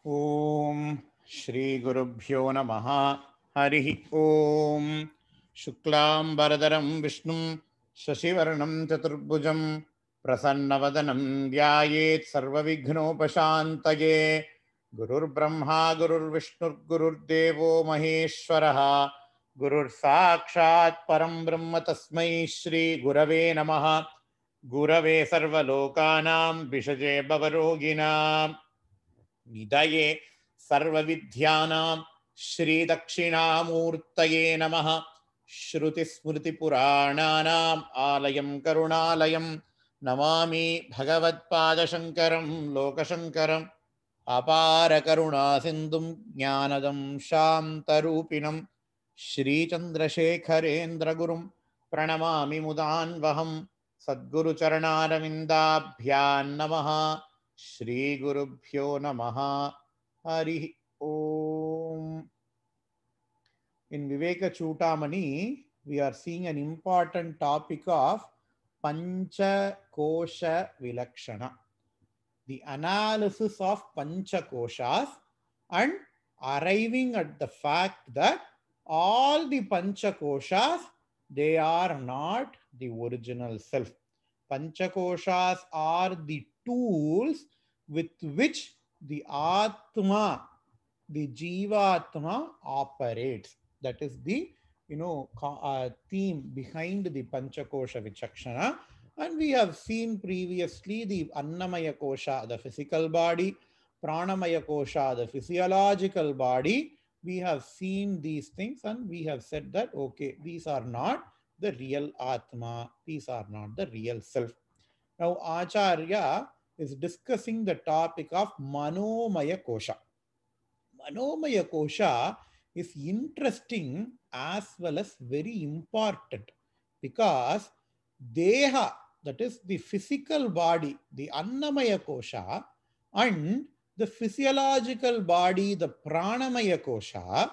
ओम श्री गुरुभ्यो नमः। हरि ओम। शुक्लांबरधरं विष्णुं शशिवर्णं चतुर्भुजं प्रसन्नवदनं ध्यायेत् सर्वविघ्नोपशान्तये। गुरुर्ब्रह्मा गुरुर्विष्णुर्गुरुर्देवो महेश्वरः गुरुर्साक्षात् परं ब्रह्म तस्मै श्री गुरवे नमः। गुरवे सर्वलोकानां विषजे भवरोगिणां निधये सर्वविद्यानां श्रीदक्षिणामूर्तये नमः। श्रुतिस्मृतिपुराणानाम् आलयं करुणालयं नमामि भगवत्पादशङ्करं लोकशङ्करम्। अपारकरुणासिन्धुं ज्ञानदं शान्तरूपिणं श्रीचन्द्रशेखरेन्द्रगुरुं प्रणमामि मुदान्वहं। सद्गुरुचरणारविन्दाभ्यां नमः। श्री गुरुभ्यो नमः। हरि ओम। In Viveka Chudamani, we are seeing an important topic of Pancha Kosha Vilakshana, the analysis of Pancha Koshas, and arriving at the fact that all the Pancha Koshas, they are not the original self. Pancha Koshas are the tools with which the Atma, the Jivatma operates. That is the theme behind the Panchakosha Vichakshana. And we have seen previously the Annamaya Kosha, the physical body, Pranamaya Kosha, the physiological body. We have seen these things and we have said that, okay, these are not the real Atma, these are not the real self. Now, Acharya is discussing the topic of Manomaya Kosha. Manomaya Kosha is interesting as well as very important because Deha, that is the physical body, the Annamaya Kosha, and the physiological body, the Pranamaya Kosha,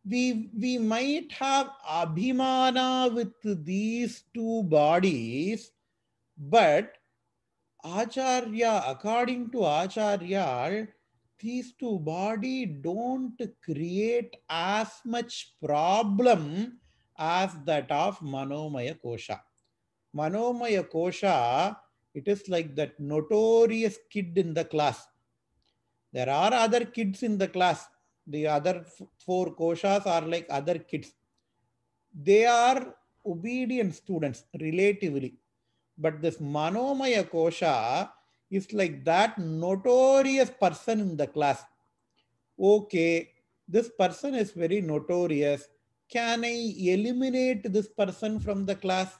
we might have Abhimana with these two bodies, but Acharya, according to Acharya, these two bodies don't create as much problem as that of Manomaya Kosha. Manomaya Kosha, it is like that notorious kid in the class. There are other kids in the class. The other four koshas are like other kids. They are obedient students relatively. But this Manomaya Kosha is like that notorious person in the class. Okay, this person is very notorious. Can I eliminate this person from the class?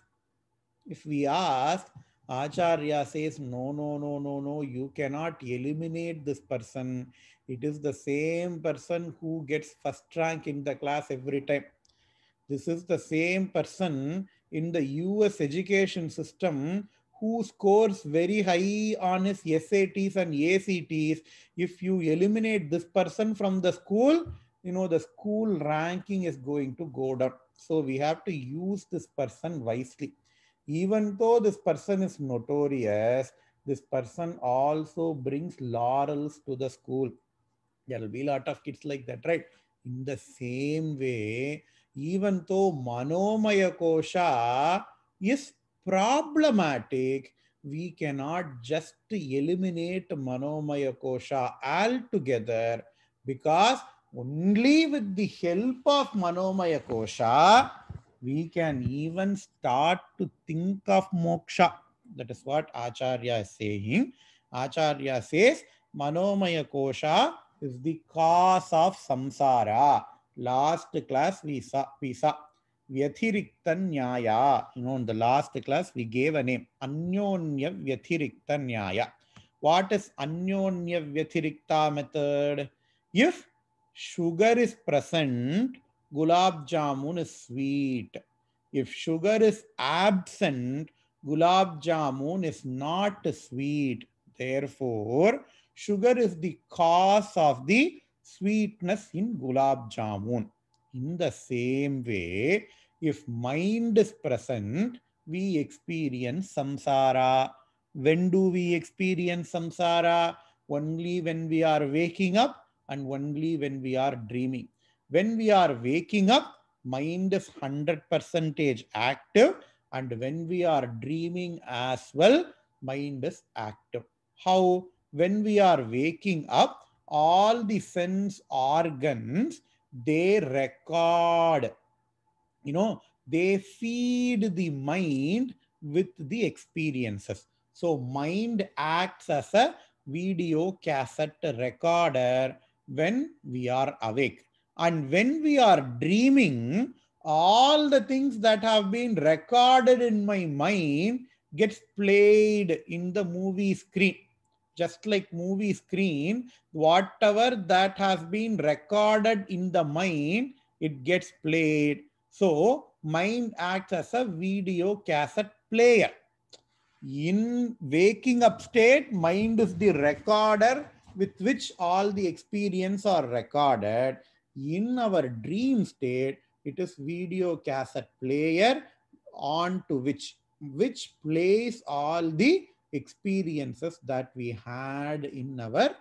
If we ask, Acharya says, no, no, no, no, no, you cannot eliminate this person. It is the same person who gets first rank in the class every time. This is the same person in the US education system who scores very high on his SATs and ACTs. If you eliminate this person from the school, the school ranking is going to go down. So we have to use this person wisely. Even though this person is notorious, this person also brings laurels to the school. There will be a lot of kids like that, right? In the same way, even though Manomaya Kosha is problematic, we cannot just eliminate Manomaya Kosha altogether, because only with the help of Manomaya Kosha, we can even start to think of moksha. That is what Acharya is saying. Acharya says Manomaya Kosha is the cause of samsara. Last class we saw Vyathirikta Nyaya. In the last class we gave a name, Anyonya Vyathirikta Nyaya. What is Anyonya Vyathirikta method? If sugar is present, gulab jamun is sweet. If sugar is absent, gulab jamun is not sweet. Therefore, sugar is the cause of the sweetness in gulab jamun. In the same way, if mind is present, we experience samsara. When do we experience samsara? Only when we are waking up and only when we are dreaming. When we are waking up, mind is 100% active, and when we are dreaming as well, mind is active. How? When we are waking up, all the sense organs, they record, they feed the mind with the experiences. So mind acts as a video cassette recorder when we are awake. And when we are dreaming, all the things that have been recorded in my mind gets played in the movie screen. Just like movie screen, whatever that has been recorded in the mind, it gets played. So mind acts as a video cassette player. In waking up state, mind is the recorder with which all the experience are recorded. In our dream state, it is video cassette player on to which plays all the experiences that we had in our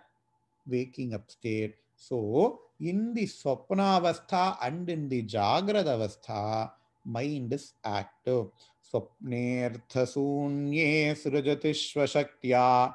waking up state. So, in the Swapna Avastha and in the Jagrada Avastha, mind is active. Swapnertha sunye srujati shvasaktya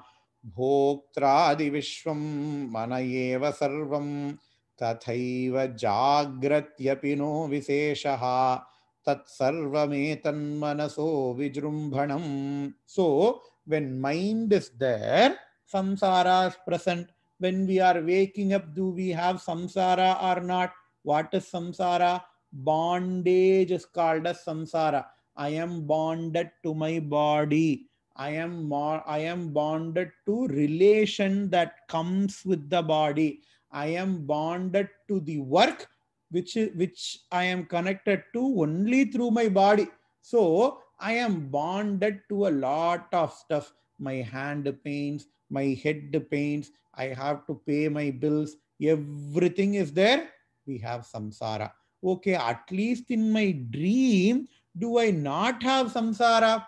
bhoktradi vishwam manayeva sarvam tathaiva jagratyapi no viseshaha tat sarvametan manaso vijrumbhanam. So, when mind is there, samsara is present. When we are waking up, do we have samsara or not? What is samsara? Bondage is called as samsara. I am bonded to my body. I am bonded to relation that comes with the body. I am bonded to the work which I am connected to only through my body. So I am bonded to a lot of stuff. My hand pains, my head pains, I have to pay my bills. Everything is there. We have samsara. Okay, at least in my dream, do I not have samsara?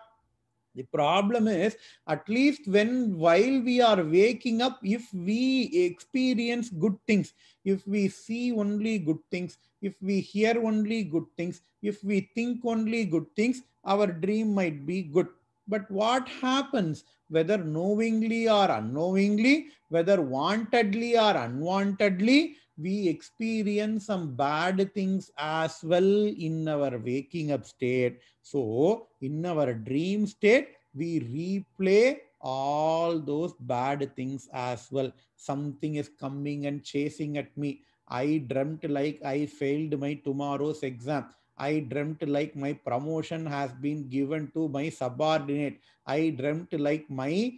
The problem is, at least while we are waking up, if we experience good things, if we see only good things, if we hear only good things, if we think only good things, our dream might be good. But what happens, whether knowingly or unknowingly, whether wantedly or unwantedly, we experience some bad things as well in our waking up state. So, in our dream state, we replay all those bad things as well. Something is coming and chasing at me. I dreamt like I failed my tomorrow's exam. I dreamt like my promotion has been given to my subordinate. I dreamt like my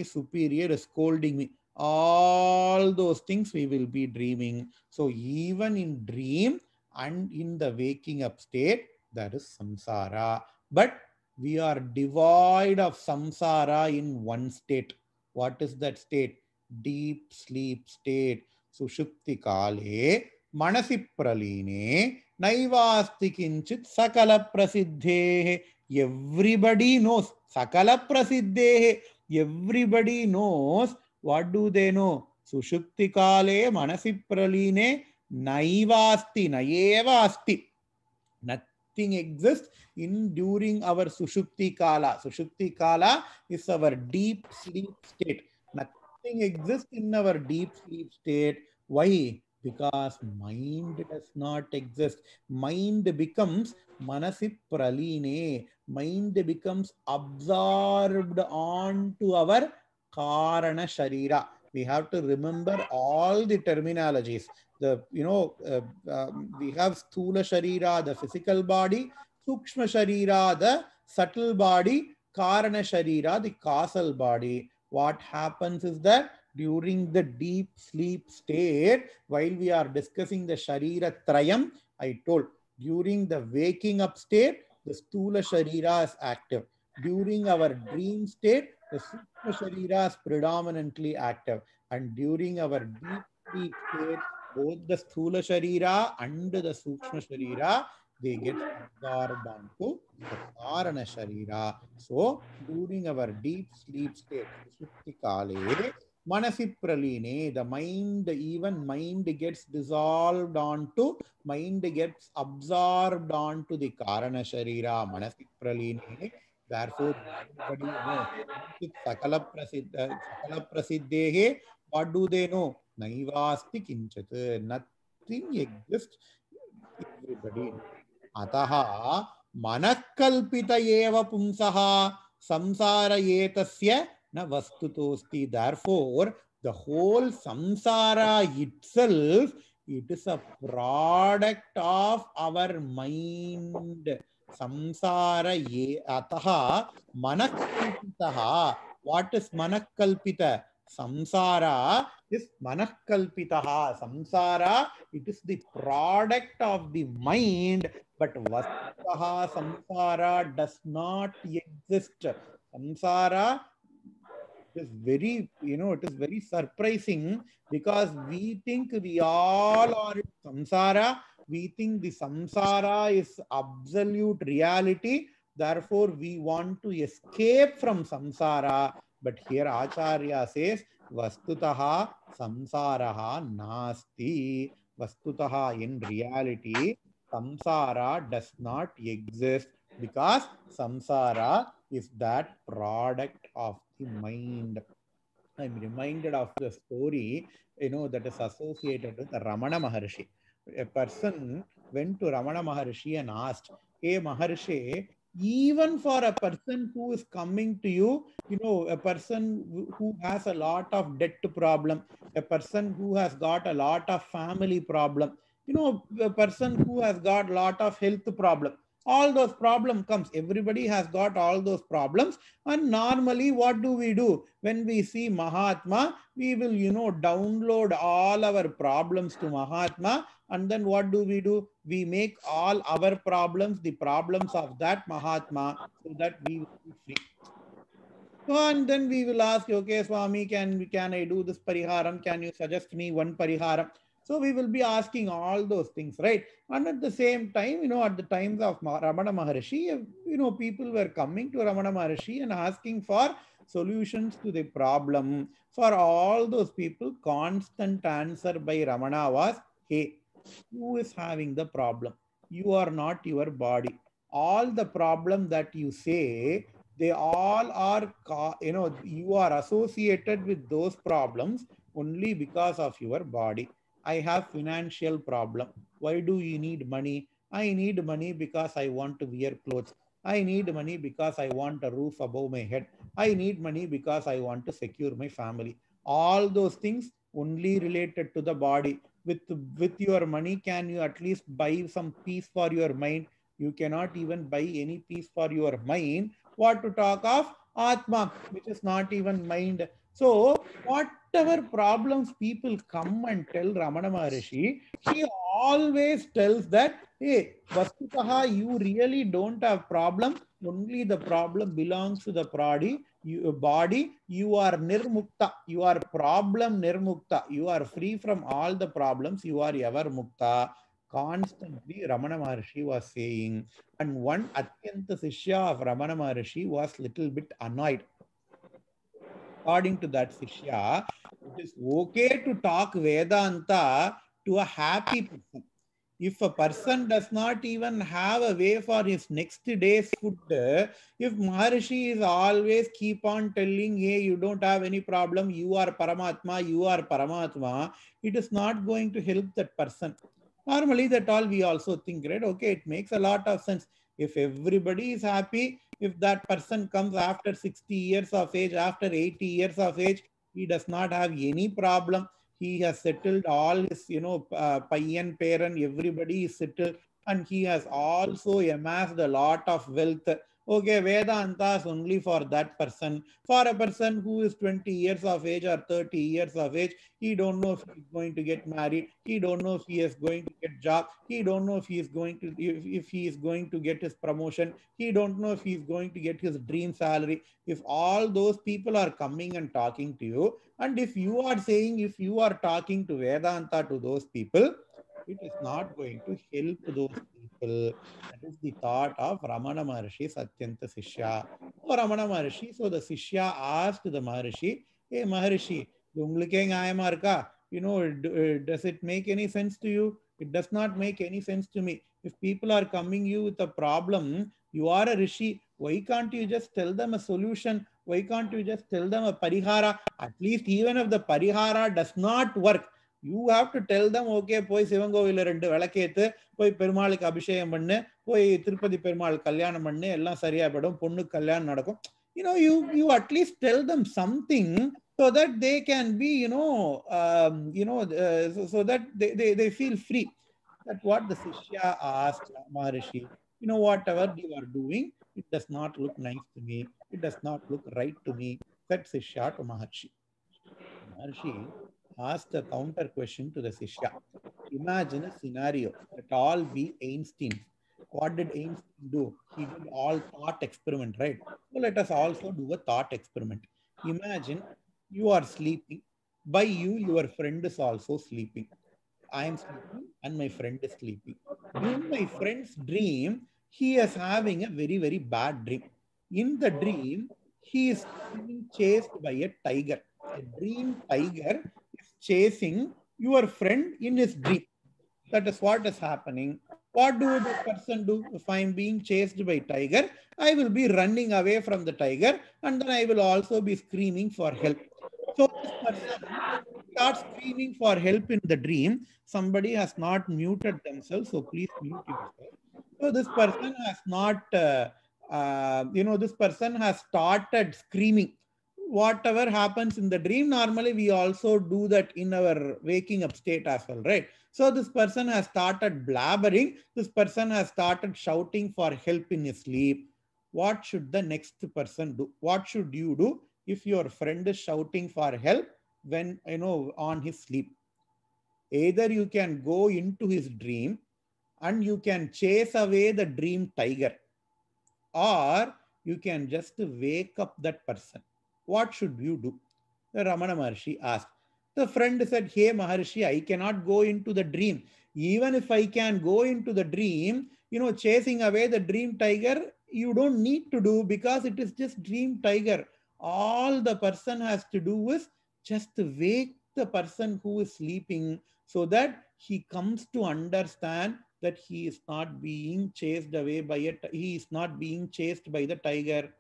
superior is scolding me. All those things we will be dreaming. So even in dream and in the waking up state, that is samsara. But we are devoid of samsara in one state. What is that state? Deep sleep state. Sushupti kale manasi praline naivasti kinchit sakala prasiddhe. Everybody knows sakala prasiddhe. Everybody knows. What do they know? Sushupti kale manasi praline naivasti nayevasti. Nothing exists in during our Sushupti Kala. Sushupti Kala is our deep sleep state. Nothing exists in our deep sleep state. Why? Because mind does not exist. Mind becomes manasi praline. Mind becomes absorbed onto our karana sharira. We have to remember all the terminologies. We have sthula sharira, the physical body, sukshma sharira, the subtle body, karana sharira, the causal body. What happens is that during the deep sleep state, while we are discussing the sharira trayam, I told, during the waking up state, the sthula sharira is active. During our dream state, the sukshma sharira is predominantly active. And during our deep sleep state, both the sthula sharira and the sukshma sharira, they get absorbed onto the karana sharira. So during our deep sleep state, sushupti kale, Manasi praline, the mind, even mind gets dissolved onto, mind gets absorbed onto the Karana Sharira, Manasi praline. Therefore, everybody knows. Sakala prasiddhehe, what do they know? Naivasti kinchat. Nothing exists. Everybody knows. Ataha manakalpita eva pumsaha samsara etasya na vastutosti. Therefore, the whole samsara itself, it is a product of our mind. Samsara ye ataha manakalpitaha. What is manakalpita? Samsara is manakalpitaha. Samsara, it is the product of the mind, but vastaha samsara does not exist. Samsara is very, it is very surprising because we think we all are in samsara. We think the samsara is absolute reality. Therefore, we want to escape from samsara. But here Acharya says, Vastutaha samsaraha nasti. Vastutaha, in reality, samsara does not exist because samsara is that product of the mind. I'm reminded of the story, that is associated with Ramana Maharshi. A person went to Ramana Maharshi and asked, Hey Maharshi, even for a person who is coming to you, a person who has a lot of debt problem, a person who has got a lot of family problem, a person who has got a lot of health problem, all those problem comes. Everybody has got all those problems. And normally, what do? When we see Mahatma, we will, download all our problems to Mahatma. And then what do? We make all our problems the problems of that Mahatma so that we will be free. So, and then we will ask, okay, Swami, can I do this pariharam? Can you suggest me one pariharam? So we will be asking all those things, right? And at the same time, at the times of Ramana Maharshi, people were coming to Ramana Maharshi and asking for solutions to the problem. For all those people, constant answer by Ramana was, hey, who is having the problem? You are not your body. All the problem that you say, they all are, you are associated with those problems only because of your body. I have financial problem. Why do you need money? I need money because I want to wear clothes. I need money because I want a roof above my head. I need money because I want to secure my family. All those things only related to the body. With your money, can you at least buy some peace for your mind? You cannot even buy any peace for your mind. What to talk of Atma, which is not even mind. So, whatever problems people come and tell Ramana Maharishi, he always tells that, hey, Vastutaha, you really don't have problem. Only the problem belongs to the body. You are nirmukta. You are problem nirmukta. You are free from all the problems. You are ever mukta. Constantly, Ramana Maharshi was saying. And one Atyanta Sishya of Ramana Maharshi was little bit annoyed. According to that Sishya, it is okay to talk Vedanta to a happy person. If a person does not even have a way for his next day's food, if Maharshi is always keep on telling, hey, you don't have any problem, you are Paramatma, it is not going to help that person. Normally, that all we also think, right? Okay, it makes a lot of sense. If everybody is happy, if that person comes after 60 years of age, after 80 years of age, he does not have any problem. He has settled all his, payan, parent, everybody is settled, and he has also amassed a lot of wealth. Okay, Vedanta is only for that person. For a person who is 20 years of age or 30 years of age, he don't know if he's going to get married. He don't know if he is going to get job. He don't know if he is going to if he is going to get his promotion. He don't know if he is going to get his dream salary. If all those people are coming and talking to you, and if you are saying, if you are talking to Vedanta to those people, it is not going to help those people. That is the thought of Ramana Maharshi, Satyanta Sishya. So Ramana Maharshi, so the Sishya asked the Maharishi, hey Maharishi, உங்களுக்கே நியாயமா இருக்கா? Does it make any sense to you? It does not make any sense to me. If people are coming you with a problem, you are a rishi. Why can't you just tell them a solution? Why can't you just tell them a parihara? At least even if the parihara does not work, you have to tell them, okay, போய் சிவன் கோவில 2 விளக்கேத்து, போய் பெருமாளுக்கு அபிஷேகம் பண்ணு, போய் திருப்பதி பெருமாள் கல்யாணம் பண்ணு, எல்லாம் சரியா போயிடும், பொண்ணுக்கு கல்யாணம் நடக்கும். You at least tell them something so that they can be, so that they feel free. That's what the Sishya asked Maharishi. Whatever you are doing, it does not look nice to me. It does not look right to me. Said Sishya to Maharishi. Maharishi asked a counter question to the Sishya. Imagine a scenario that all be Einstein. What did Einstein do? He did all thought experiment, right? So let us also do a thought experiment. Imagine you are sleeping. By you, your friend is also sleeping. I am sleeping and my friend is sleeping. In my friend's dream, he is having a very, very bad dream. In the dream, he is being chased by a tiger. A dream tiger is chasing your friend in his dream. That is what is happening. What do the person do? If I am being chased by tiger, I will be running away from the tiger and then I will also be screaming for help. So this person starts screaming for help in the dream. Somebody has not muted themselves, so please mute yourself. So this person has not, this person has started screaming. Whatever happens in the dream, normally we also do that in our waking up state as well, right? So this person has started blabbering. This person has started shouting for help in his sleep. What should the next person do? What should you do if your friend is shouting for help when, on his sleep? Either you can go into his dream and you can chase away the dream tiger, or you can just wake up that person. What should you do? The Ramana Maharshi asked. The friend said, hey Maharshi, I cannot go into the dream. Even if I can go into the dream, chasing away the dream tiger, you don't need to do, because it is just dream tiger. All the person has to do is just wake the person who is sleeping, so that he comes to understand that he is not being chased away by he is not being chased by the tiger.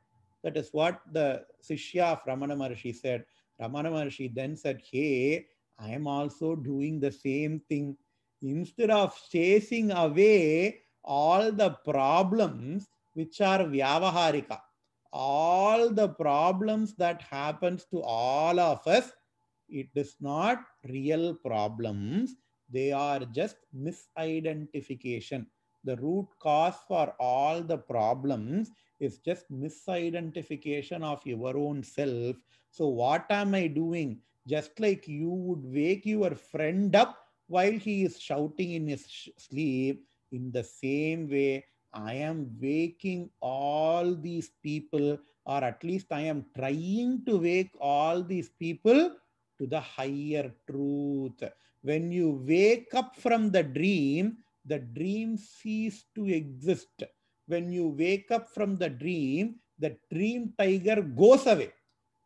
That is what the Sishya of Ramana Maharshi said. Ramana Maharshi then said, hey, I am also doing the same thing. Instead of chasing away all the problems which are vyavaharika, all the problems that happens to all of us, it is not real problems. They are just misidentification. The root cause for all the problems is just misidentification of your own self. So what am I doing? Just like you would wake your friend up while he is shouting in his sleep, in the same way, I am waking all these people, or at least I am trying to wake all these people to the higher truth. When you wake up from the dream ceases to exist. When you wake up from the dream tiger goes away.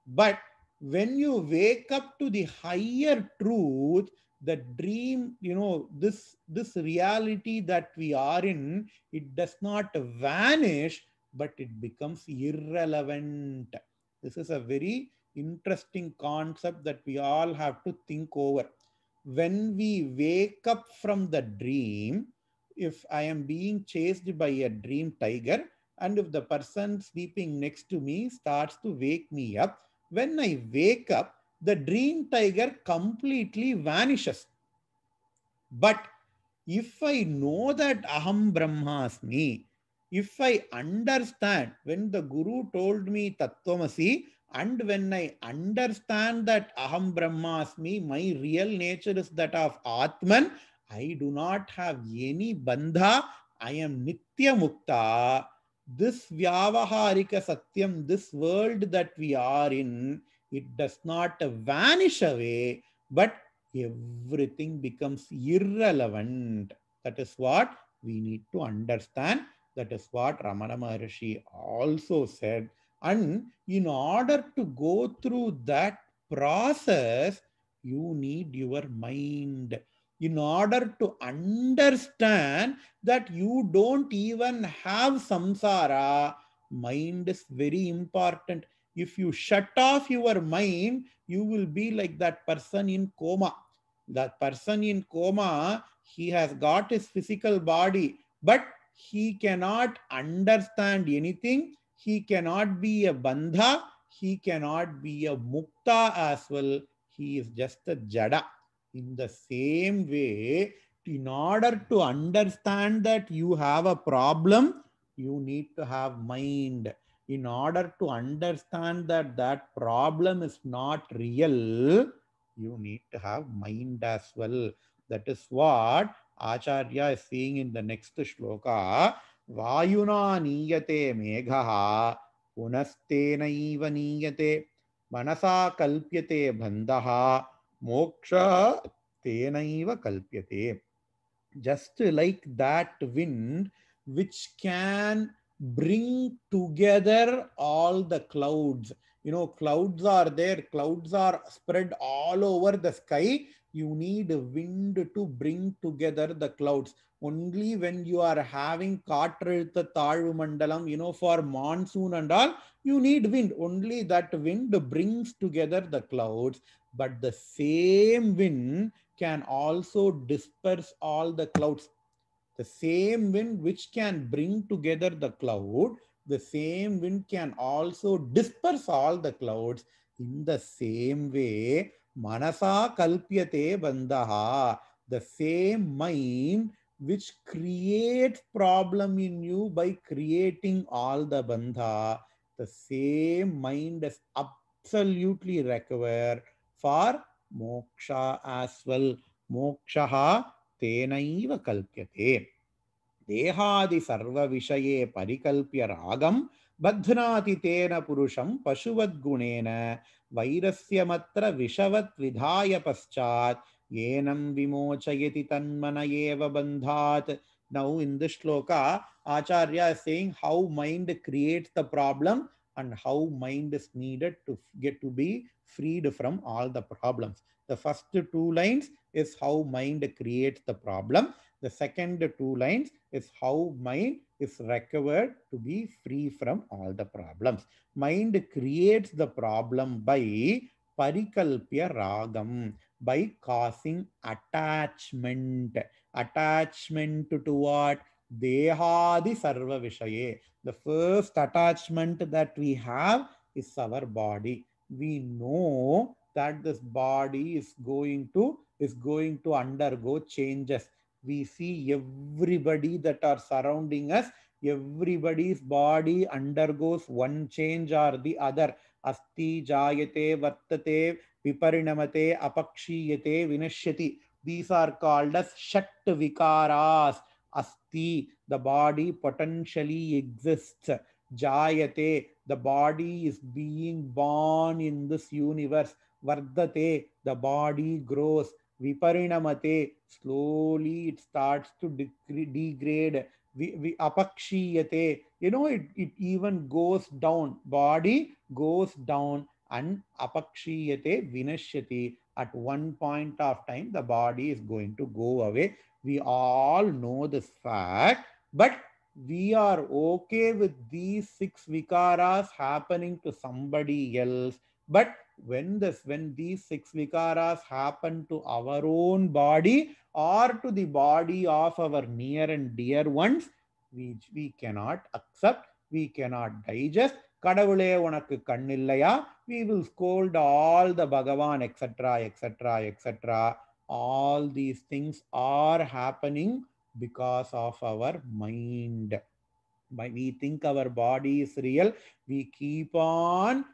But when you wake up to the higher truth, the dream, this reality that we are in, it does not vanish, but it becomes irrelevant. This is a very interesting concept that we all have to think over. When we wake up from the dream, if I am being chased by a dream tiger, and if the person sleeping next to me starts to wake me up, when I wake up, the dream tiger completely vanishes. But if I know that Aham Brahmasmi, if I understand, when the Guru told me Tattvamasi, and when I understand that Aham Brahmasmi, my real nature is that of Atman, I do not have any bandha, I am Nitya Mukta. This Vyavaharika Satyam, this world that we are in, it does not vanish away, but everything becomes irrelevant. That is what we need to understand. That is what Ramana Maharshi also said. And in order to go through that process, you need your mind. In order to understand that you don't even have samsara, mind is very important. If you shut off your mind, you will be like that person in coma. That person in coma, he has got his physical body, but he cannot understand anything. He cannot be a bandha. He cannot be a mukta as well. He is just a jada. In the same way, in order to understand that you have a problem, you need to have mind. In order to understand that that problem is not real, you need to have mind as well. That is what Acharya is saying in the next shloka. Vayuna niyate meghaha punastena niyate manasa kalpyate bandhaha moksha tenaiva kalpyate. Just like that wind which can bring together all the clouds. You know, clouds are there, clouds are spread all over the sky. You need wind to bring together the clouds. Only when you are having katrultha tazhu mandalam, you know, for monsoon and all, you need wind. Only that wind brings together the clouds. But the same wind can also disperse all the clouds. The same wind which can bring together the cloud, the same wind can also disperse all the clouds. In the same way, manasa kalpyate bandaha, the same mind which creates problem in you by creating all the bandha, the same mind is absolutely required for moksha as well. Moksha tenaiva kalpyate. Dehadi sarva vishaye parikalpya ragam badhnati tena purusham pashuvad gunena vairasya matra vishavat vidhaya paschat yenam vimochayati tanmana eva bandhat. Now in this shloka, Acharya is saying how mind creates the problem and how mind is needed to get to be freed from all the problems. The first two lines is how mind creates the problem. The second two lines is how mind is recovered to be free from all the problems. Mind creates the problem by parikalpya ragam, by causing attachment. Attachment to what? Dehadi sarva vishaye. The first attachment that we have is our body. We know that this body is going to undergo changes. We see everybody that are surrounding us, everybody's body undergoes one change or the other. Asti jayate vartate viparinamate apakshiyate vinashyati. These are called as shat vikaras. Asti, the body potentially exists. Jayate, the body is being born in this universe. Vardate, the body grows. Viparinamate, slowly it starts to degrade. Apakshiyate, you know, it even goes down. Body goes down and apakshiyate vinashyati. At one point of time, the body is going to go away. We all know this fact, but we are okay with these six vikaras happening to somebody else. But when these six vikaras happen to our own body or to the body of our near and dear ones, we cannot accept, we cannot digest. Kadavule unaku kannillaya, we will scold all the Bhagavan, etc., etc., etc. All these things are happening because of our mind. We think our body is real. We keep on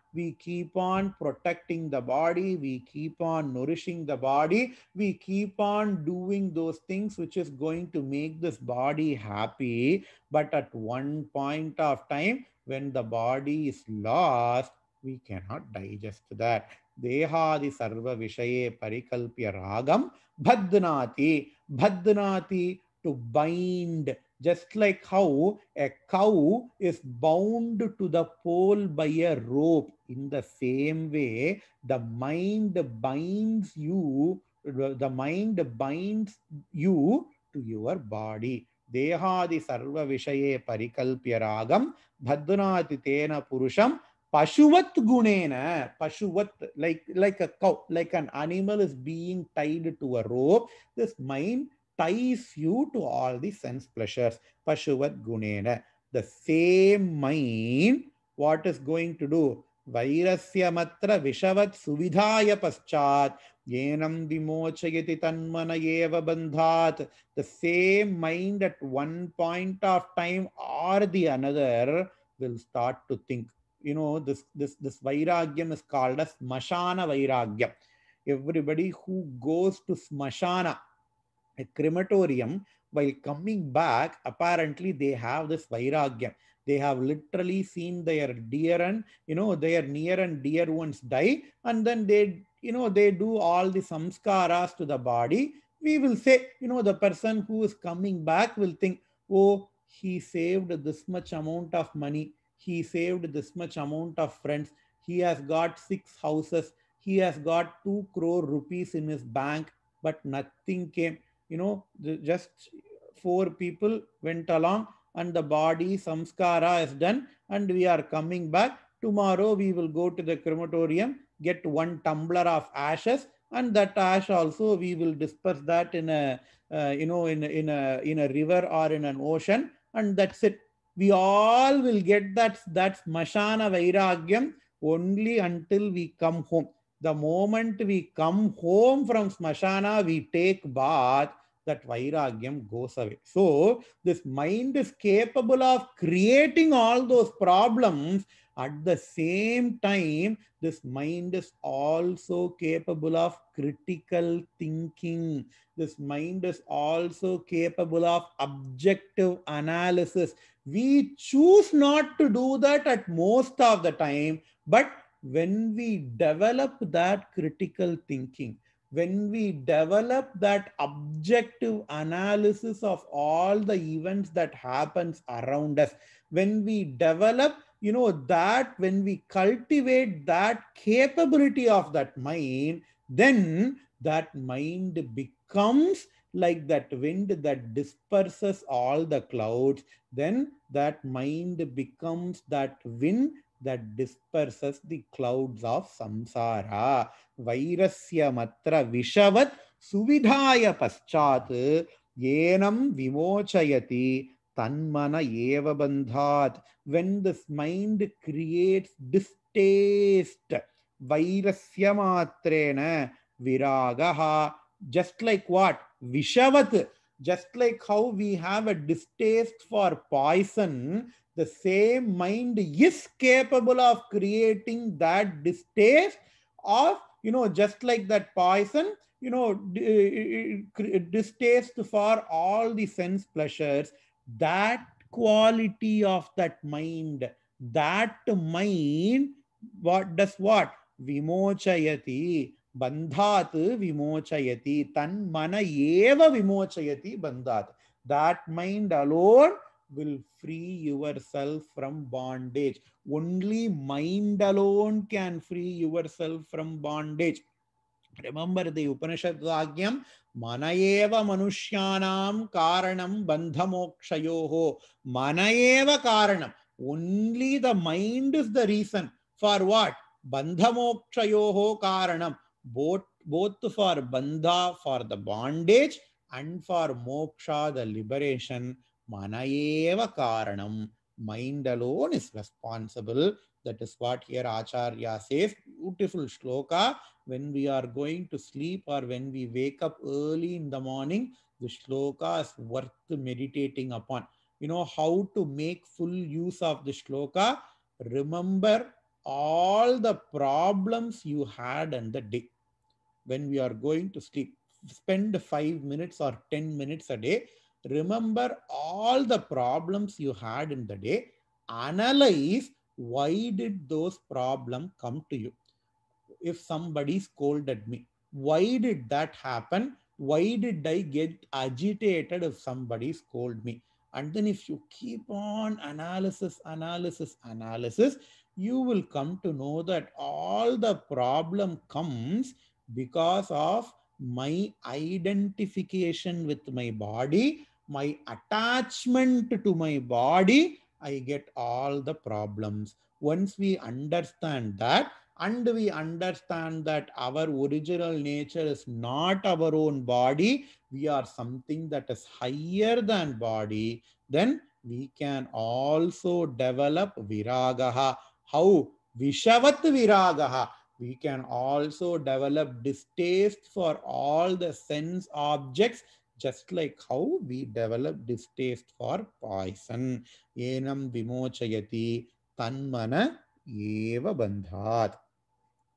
protecting the body. We keep on nourishing the body. We keep on doing those things which is going to make this body happy. But at one point of time, when the body is lost, we cannot digest that. Dehadi sarva vishaye parikalpya ragam badnati. Badnati, to bind. Just like how a cow is bound to the pole by a rope, in the same way, the mind binds you, the mind binds you to your body. Dehadi sarva vishaye parikalpya ragam bhadnati tena purusham pashuvat gunena. Pashuvat, like a cow, like an animal is being tied to a rope. This mind ties you to all the sense pleasures. Pashuvat gunena. The same mind, what is going to do? Vairasya matra vishavat suvidhaya paschat yenam vimochayati tanmana eva bandhat. The same mind at one point of time or the another will start to think. You know, this vairagyam is called as smashana vairagyam. Everybody who goes to smashana, a crematorium, while coming back, apparently they have this vairagyam. They have literally seen their dear and, their near and dear ones die, and then they, they do all the samskaras to the body. We will say, the person who is coming back will think, oh, he saved this much amount of money, he saved this much amount of friends, he has got 6 houses, he has got 2 crore rupees in his bank, but nothing came. Just 4 people went along, and the body samskara is done, and we are coming back. Tomorrow we will go to the crematorium, get 1 tumbler of ashes, and that ash also we will disperse that in a in a river or in an ocean, and that's it. We all will get that smashana vairagyam only until we come home. The moment we come home from smashana, we take bath, that vairagyam goes away. So this mind is capable of creating all those problems. At the same time, this mind is also capable of critical thinking. This mind is also capable of objective analysis. We choose not to do that at most of the time, but when we develop that critical thinking, when we develop that objective analysis of all the events that happens around us, when we develop, that when we cultivate that capability of that mind, then that mind becomes like that wind that disperses all the clouds. Then that mind becomes that wind that disperses the clouds of samsara. Vairasya matra vishavat suvidhaya paschat yenam vimochayati tanmana eva bandhat. When this mind creates distaste, vairasya matrena viragaha, just like what? Vishavat. Just like how we have a distaste for poison, the same mind is capable of creating that distaste of, just like that poison, distaste for all the sense pleasures. That quality of that mind, that mind, what does what? Vimochayati. Bandhat vimochayati. Tan mana eva vimochayati bandhat. That mind alone will free yourself from bondage. Only mind alone can free yourself from bondage. Remember the Upanishad Vagyam, Manayeva Manushyanam Karanam Bandhamokshayoho. Manayeva Karanam. Only the mind is the reason. For what? Bandhamokshayoho Karanam. Both for bandha, for the bondage, and for moksha, the liberation. Manayeva Karanam. Mind alone is responsible. That is what here Acharya says. Beautiful shloka. When we are going to sleep or when we wake up early in the morning, the shloka is worth meditating upon. You know how to make full use of the shloka? Remember all the problems you had in the day. When we are going to sleep, spend 5 minutes or 10 minutes a day. Remember all the problems you had in the day. Analyze why did those problems come to you. If somebody scolded me, why did that happen? Why did I get agitated if somebody scolded me? And then if you keep on analysis, you will come to know that all the problem comes because of my identification with my body, my attachment to my body. I get all the problems. Once we understand that, and we understand that our original nature is not our own body, we are something that is higher than body, then we can also develop viragaha. How? Vishavat viragaha. We can also develop distaste for all the sense objects, just like how we develop distaste for poison. Enam vimochayati tanmana eva bandhat.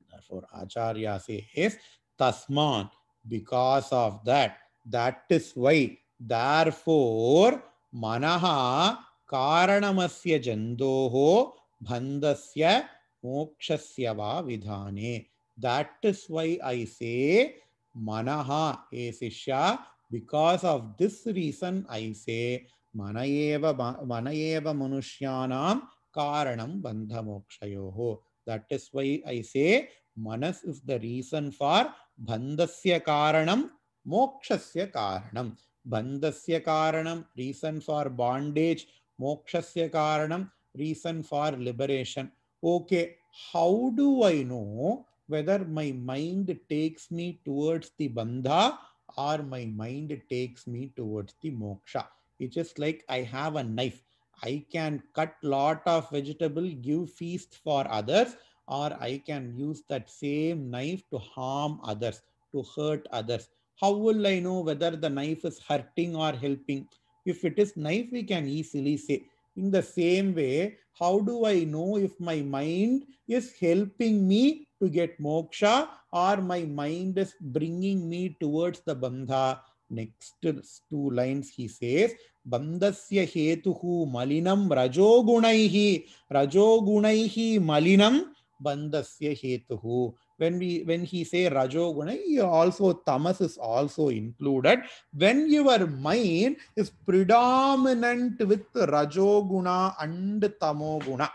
Therefore, Acharya says, Tasman, because of that, that is why, therefore, Manaha Karanamasya Jandoho Bandhasya Mokshasya Va Vidhane. That is why I say, Manaha, Esisha, because of this reason I say, Manayeva Manushyanam Karanam Bandha Mokshayoho. That is why I say, Manas is the reason for Bandhasya Karanam, Mokshasya Karanam. Bandhasya Karanam, reason for bondage. Mokshasya Karanam, reason for liberation. Okay, how do I know whether my mind takes me towards the Bandha or my mind takes me towards the Moksha? It's just like I have a knife. I can cut lot of vegetable, give feast for others, or I can use that same knife to harm others, to hurt others. How will I know whether the knife is hurting or helping? If it is knife, we can easily say. In the same way, how do I know if my mind is helping me to get moksha or my mind is bringing me towards the bandha? Next two lines he says, bandhasya hetuhu malinam rajogunaihi. Rajogunaihi malinam bandhasya hetuhu. When he say rajoguna, also tamas is also included. When your mind is predominant with rajoguna and tamoguna,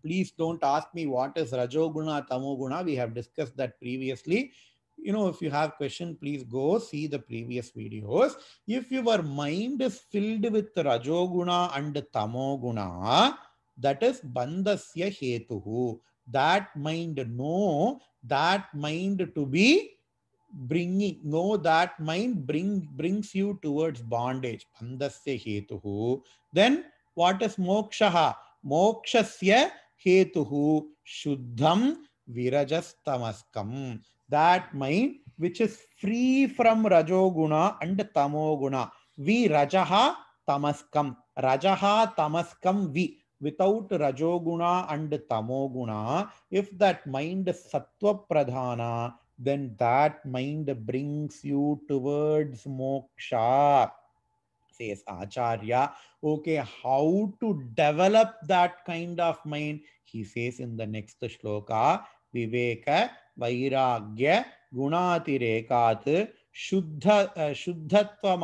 please don't ask me what is rajoguna, tamoguna. We have discussed that previously. If you have question, please go see the previous videos. If your mind is filled with rajoguna and tamoguna, that is bandhasya hetuhu. That mind to be that mind brings you towards bondage. Bandhasya hetuhu. Then what is mokshaha? Mokshasya hetuhu shuddham virajastamaskam. That mind which is free from rajoguna and tamoguna. Vi rajaha tamaskam. Rajaha tamaskam vi. Without rajoguna and tamoguna, if that mind is sattva pradhana, then that mind brings you towards moksha, says Acharya. Okay, how to develop that kind of mind? He says in the next shloka, Viveka Vairagya Gunatirekat Shuddhatva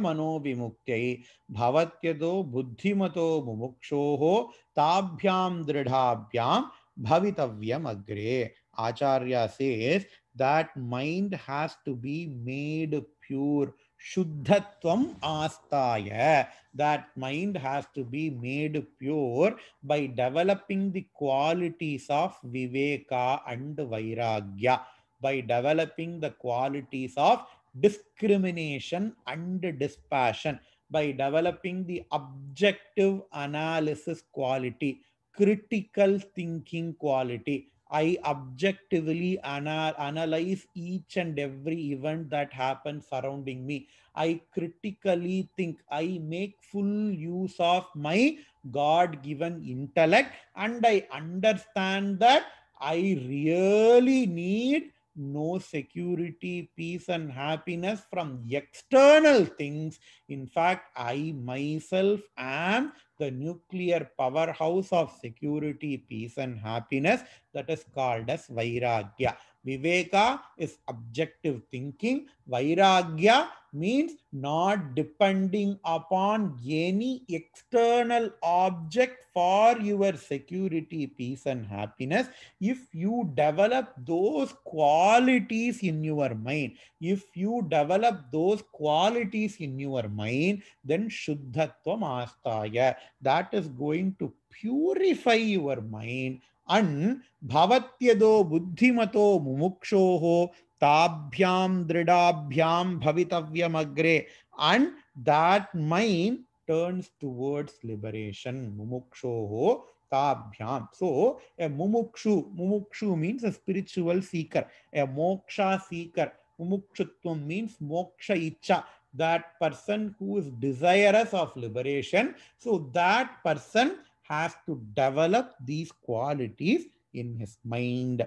Mano Vimuktyai Bhavatyado Buddhimato Mumukshoho Tabhyam Dridhabhyam Bhavitavyam Agre. Acharya says that mind has to be made pure. Shuddhatvam astaya. That mind has to be made pure by developing the qualities of viveka and vairagya, by developing the qualities of discrimination and dispassion, by developing the objective analysis quality, critical thinking quality. I objectively analyze each and every event that happens surrounding me. I critically think. I make full use of my God given intellect, and I understand that I really need no security, peace, and happiness from external things. In fact, I myself am the nuclear powerhouse of security, peace, and happiness, that is called as Vairagya. Viveka is objective thinking. Vairagya means not depending upon any external object for your security, peace, and happiness. If you develop those qualities in your mind, then Shuddhatvam Astaya, that is going to purify your mind. And Bhavatyado Buddhimato Mumukshoho Tabhyam Dridabhyam Bhavitavyam Agre, and that mind turns towards liberation. Mumukshoho Tabhyam. So a mumukshu means a spiritual seeker, a moksha seeker. Mumukshutvam means moksha icha, that person who is desirous of liberation. So that person has to develop these qualities in his mind.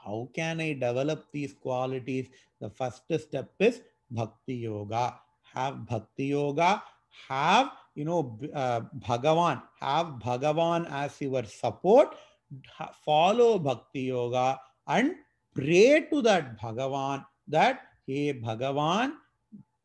How can I develop these qualities? The first step is Bhakti Yoga. Have Bhakti Yoga, have Bhagavan, have Bhagavan as your support, follow Bhakti Yoga and pray to that Bhagavan that, hey Bhagavan,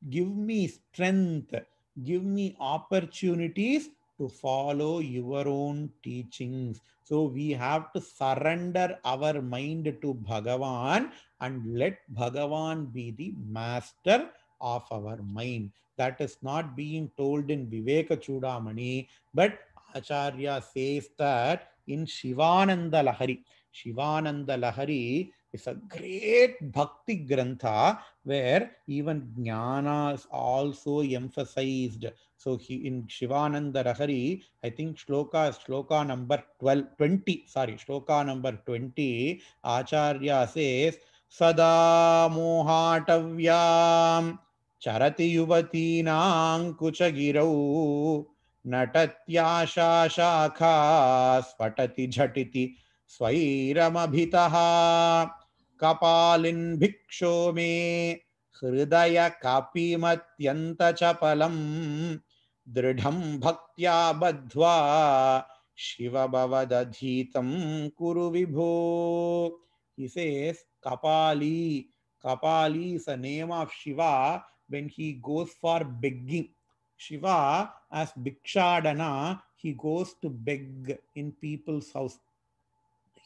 give me strength, give me opportunities to follow your own teachings. So we have to surrender our mind to Bhagavan and let Bhagavan be the master of our mind. That is not being told in Viveka Chudamani, but Acharya says that in Shivananda Lahari. Shivananda Lahari is a great bhakti grantha where even jnana is also emphasized. So he in Shivananda Rahari, I think shloka number 20, Acharya says, Sada mohatavyam charati yuvatinam kuchagirau natatya shakha svatati jhatiti स्वैरमभितः कपालिन भिक्षो में हृदय कापीमत्यंत चपलम दृढ़ं भक्त्या बद्ध्वा शिव भवदधीतं कुरु विभो. He says Kapali. Kapali is a name of Shiva when he goes for begging. Shiva as Bhikshadana, he goes to beg in people's house.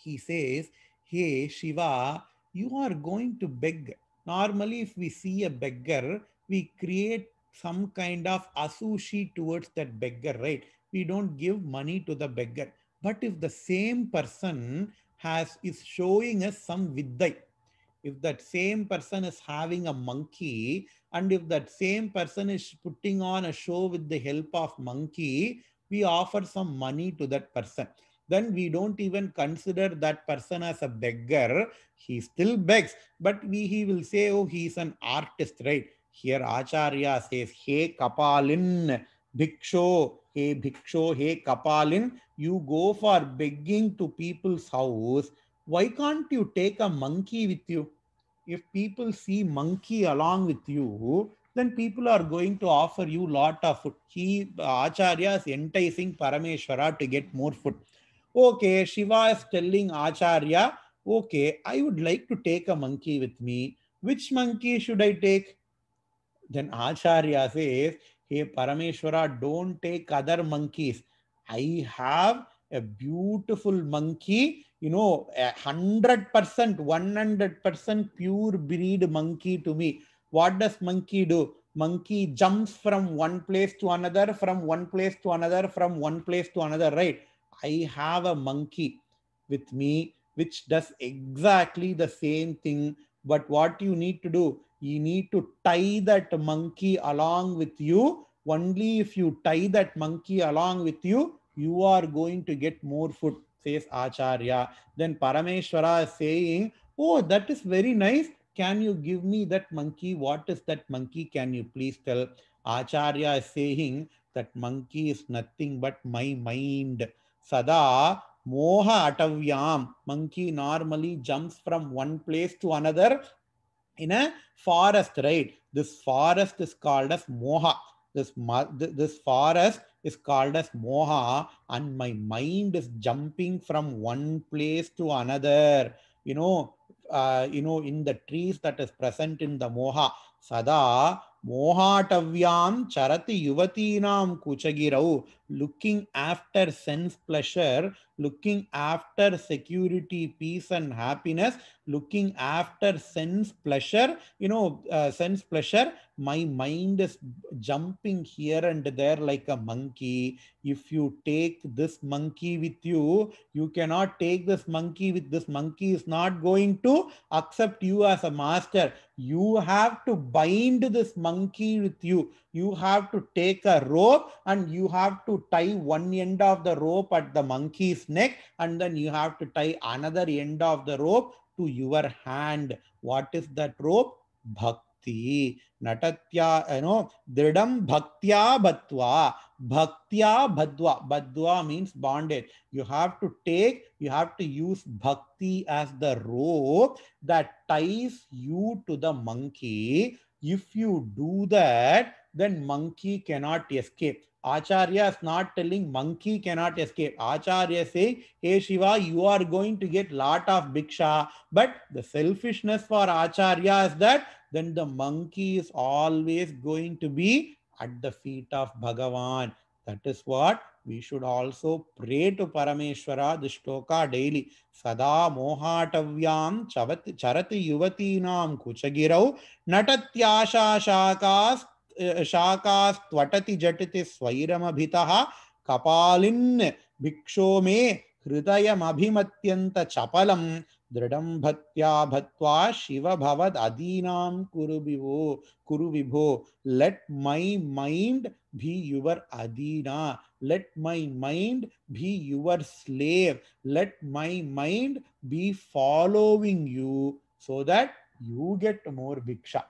He says, hey Shiva, you are going to beg. Normally, if we see a beggar, we create some kind of asushi towards that beggar, right? We don't give money to the beggar. But if the same person is showing us some vidyai, if that same person is having a monkey, and if that same person is putting on a show with the help of monkey, we offer some money to that person. Then we don't even consider that person as a beggar. He still begs, but he will say, oh, he is an artist, right? Here Acharya says, hey Kapalin, Bhiksho, hey Kapalin, you go for begging to people's house. Why can't you take a monkey with you? If people see monkey along with you, then people are going to offer you lot of food. Acharya is enticing Parameshwara to get more food. Okay, Shiva is telling Acharya, okay, I would like to take a monkey with me. Which monkey should I take? Then Acharya says, hey Parameshwara, don't take other monkeys. I have a beautiful monkey, 100% pure breed monkey to me. What does monkey do? Monkey jumps from one place to another, from one place to another, from one place to another, right? I have a monkey with me which does exactly the same thing. But what you need to do? You need to tie that monkey along with you. Only if you tie that monkey along with you, you are going to get more food, says Acharya. Then Parameshwara is saying, oh, that is very nice. Can you give me that monkey? What is that monkey? Can you please tell? Acharya is saying that monkey is nothing but my mind. Sada moha atavyam. Monkey normally jumps from one place to another in a forest, right? This forest is called as moha. This forest is called as moha, and my mind is jumping from one place to another. in the trees that is present in the moha. Sada mohatavyam charati yuvatinam kuchagirau, looking after sense pleasure, looking after security, peace and happiness, looking after sense pleasure, sense pleasure. My mind is jumping here and there like a monkey. If you take this monkey with you, you cannot take this monkey with this monkey is not going to accept you as a master. You have to bind this monkey with you. You have to take a rope and you have to tie one end of the rope at the monkey's neck, and then you have to tie another end of the rope to your hand. What is that rope? Bhakti. Natatya, Dridam Bhaktya Bhatva. Bhaktya Bhadva. Bhadva means bondage. You have to use bhakti as the rope that ties you to the monkey. If you do that, then monkey cannot escape. Acharya is not telling monkey cannot escape. Acharya say, hey Shiva, you are going to get lot of bhiksha. But the selfishness for Acharya is that then the monkey is always going to be at the feet of Bhagavan. That is what we should also pray to Parameshwara, the shloka daily. Sada mohatavyam charati yuvatinam kuchagirau natatyasha shakas twatati jatiti swairamabhitaha kapalin bhiksho me hridayam abhimatyanta chapalam dridam bhatya bhatva shiva bhavad adinam kuru vibho. Let my mind be your adina. Let my mind be your slave. Let my mind be following you so that you get more bhiksha.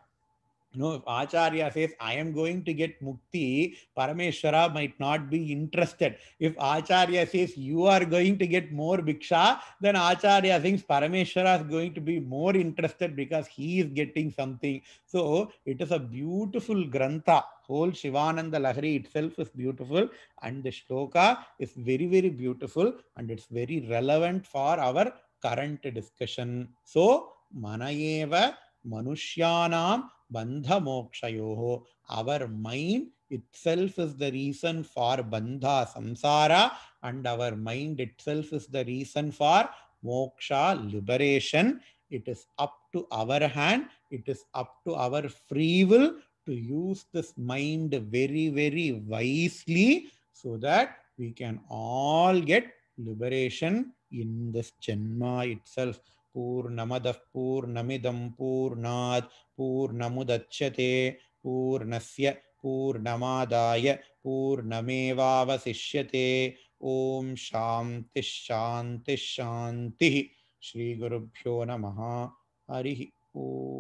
If Acharya says, I am going to get mukti, Parameshwara might not be interested. If Acharya says, you are going to get more bhiksha, then Acharya thinks Parameshwara is going to be more interested because he is getting something. So it is a beautiful grantha. Whole Shivananda Lahari itself is beautiful, and the shloka is very, very beautiful, and it's very relevant for our current discussion. So, Manayeva Manushyanam Bandha Mokshayoho. Our mind itself is the reason for Bandha Samsara, and our mind itself is the reason for Moksha, liberation. It is up to our hand, it is up to our free will to use this mind very, very wisely so that we can all get liberation in this Janma itself. Purnamadah Purnamidam Purnat Purnamudachyate Purnasya Purnamadaya Purnamevavasishyate. Om Shanti Shanti Shanti. Shri Gurubhyo Namaha. Harihi Om.